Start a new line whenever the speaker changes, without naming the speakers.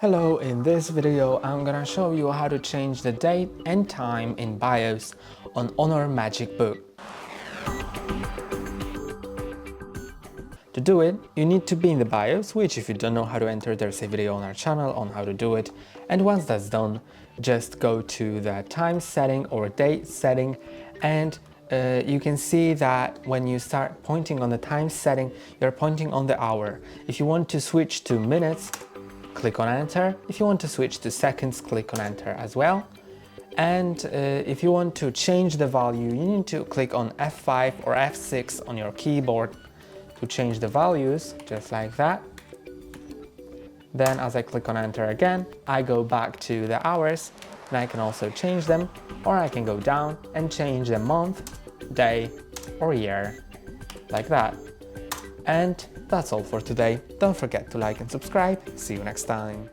Hello, in this video I'm gonna show you how to change the date and time in BIOS on HONOR MagicBook. To do it, you need to be in the BIOS, which if you don't know how to enter, there's a video on our channel on how to do it. And once that's done, just go to the time setting or date setting, and you can see that when you start pointing on the time setting, you're pointing on the hour. If you want to switch to minutes, click on enter. If you want to switch to seconds, click on enter as well. And if you want to change the value, you need to click on F5 or F6 on your keyboard to change the values, just like that. Then as I click on enter again, I go back to the hours, and I can also change them, or I can go down and change the month, day or year, like that. And that's all for today. Don't forget to like and subscribe. See you next time.